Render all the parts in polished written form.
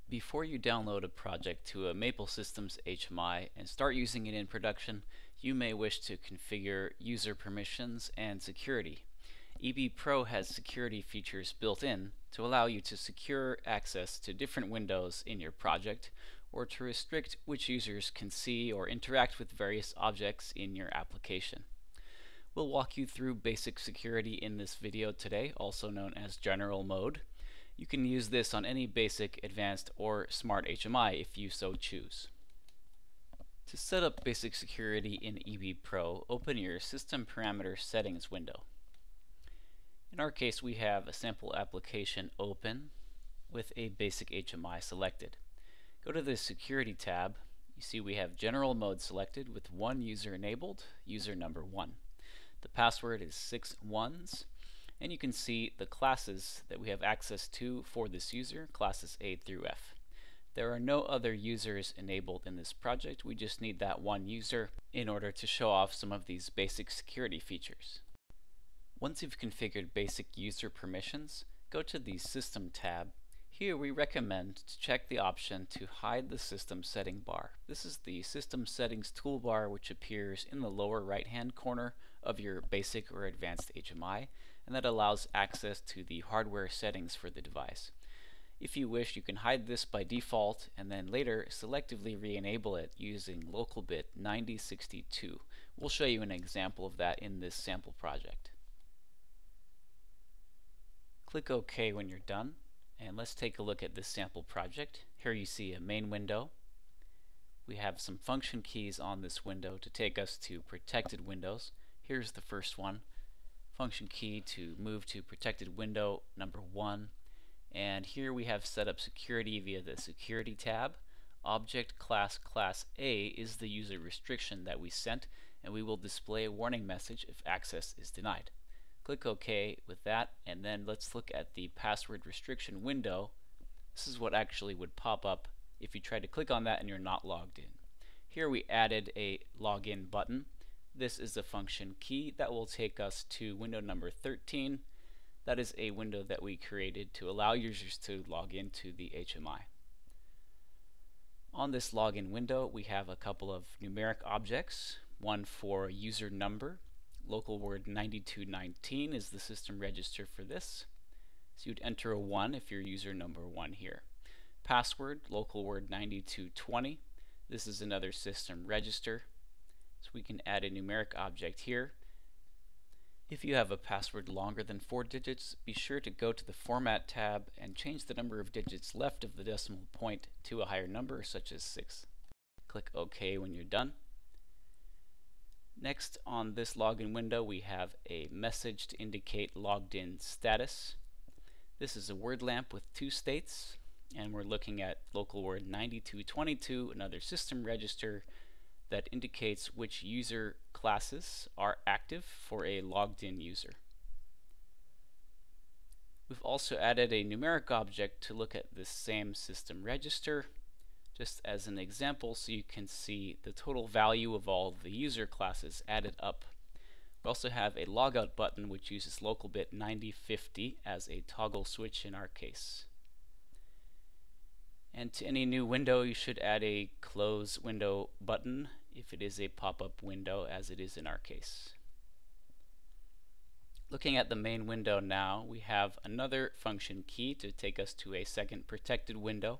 Before you download a project to a Maple Systems HMI and start using it in production, you may wish to configure user permissions and security. EBPro has security features built in to allow you to secure access to different windows in your project or to restrict which users can see or interact with various objects in your application. We'll walk you through basic security in this video today, also known as general mode. You can use this on any basic, advanced, or smart HMI if you so choose. To set up basic security in EBPro, open your System Parameter Settings window. In our case, we have a sample application open with a basic HMI selected. Go to the Security tab. You see we have General Mode selected with one user enabled, user number 1. The password is 6 ones. And you can see the classes that we have access to for this user, classes A through F. There are no other users enabled in this project. We just need that one user in order to show off some of these basic security features. Once you've configured basic user permissions, go to the System tab. Here we recommend to check the option to hide the system setting bar. This is the System Settings toolbar, which appears in the lower right hand corner of your basic or advanced HMI, and that allows access to the hardware settings for the device. If you wish, you can hide this by default and then later selectively re-enable it using local bit 9062. We'll show you an example of that in this sample project. Click OK when you're done, and let's take a look at this sample project. Here you see a main window. We have some function keys on this window to take us to protected windows. Here's the first one. Function key to move to protected window number 1, and here we have set up security via the Security tab. Object class A is the user restriction that we sent, and we will display a warning message if access is denied. Click OK with that, and then let's look at the password restriction window. This is what actually would pop up if you try to click on that and you're not logged in. Here we added a login button. This is a function key that will take us to window number 13. That is a window that we created to allow users to log into the HMI. On this login window, we have a couple of numeric objects, one for user number. Local word 9219 is the system register for this. So you'd enter a 1 if you're user number 1 here. Password, local word 9220. This is another system register. So we can add a numeric object here. If you have a password longer than 4 digits, be sure to go to the Format tab and change the number of digits left of the decimal point to a higher number, such as 6. Click OK when you're done. Next, on this login window, we have a message to indicate logged in status. This is a word lamp with 2 states, and we're looking at local word 9222, another system register that indicates which user classes are active for a logged in user. We've also added a numeric object to look at this same system register, just as an example so you can see the total value of all of the user classes added up. We also have a logout button which uses local bit 9050 as a toggle switch in our case. And to any new window, you should add a close window button if it is a pop-up window, as it is in our case. Looking at the main window now, we have another function key to take us to a second protected window.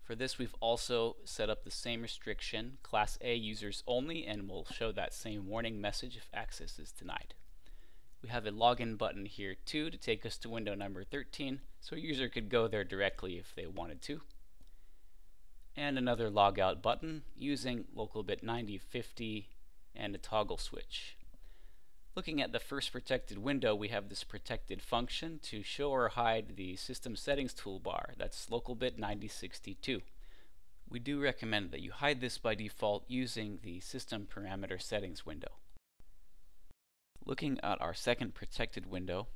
For this, we've also set up the same restriction, Class A users only, and we'll show that same warning message if access is denied. We have a login button here too to take us to window number 13, so a user could go there directly if they wanted to. And another logout button using local bit 9050 and a toggle switch. Looking at the first protected window, we have this protected function to show or hide the system settings toolbar. That's local bit 9062. We do recommend that you hide this by default using the system parameter settings window. Looking at our second protected window,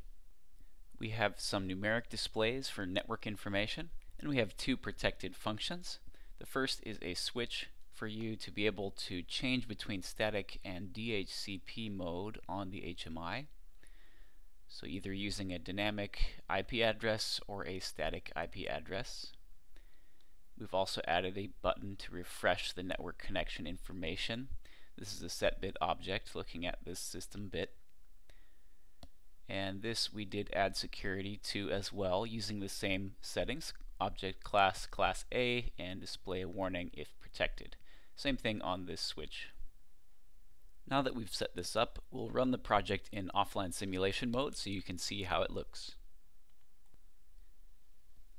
we have some numeric displays for network information, and we have 2 protected functions. The first is a switch for you to be able to change between static and DHCP mode on the HMI. So either using a dynamic IP address or a static IP address. We've also added a button to refresh the network connection information. This is a set bit object looking at this system bit. And this we did add security to as well using the same settings, object class A, and display a warning if protected. Same thing on this switch. Now that we've set this up, we'll run the project in offline simulation mode so you can see how it looks.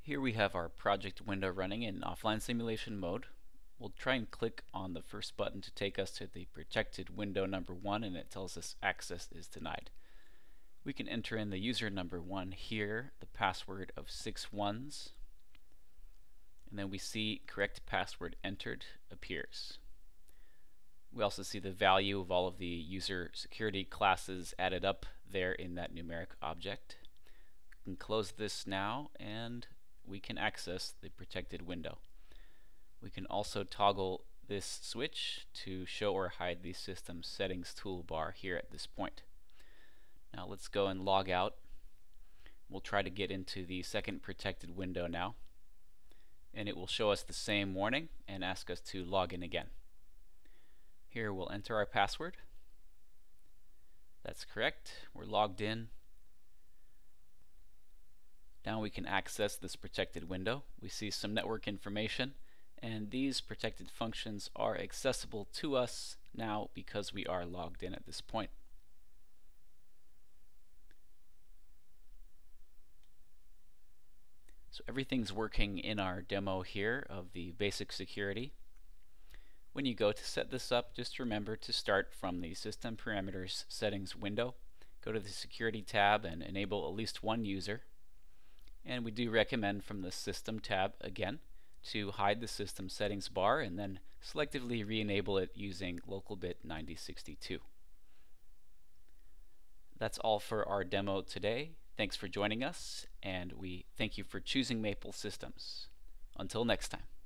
Here we have our project window running in offline simulation mode. We'll try and click on the first button to take us to the protected window number 1, and it tells us access is denied. We can enter in the user number 1 here, the password of 6 ones, and then we see correct password entered appears. We also see the value of all of the user security classes added up there in that numeric object. We can close this now and we can access the protected window. We can also toggle this switch to show or hide the system settings toolbar here at this point. Now let's go and log out. We'll try to get into the second protected window now, and it will show us the same warning and ask us to log in again. Here we'll enter our password. That's correct. We're logged in. Now we can access this protected window. We see some network information, and these protected functions are accessible to us now because we are logged in at this point. So everything's working in our demo here of the basic security. When you go to set this up, just remember to start from the System Parameters Settings window. Go to the Security tab and enable at least one user. And we do recommend from the System tab again to hide the System Settings bar and then selectively re-enable it using localbit 9062. That's all for our demo today. Thanks for joining us, and we thank you for choosing Maple Systems. Until next time.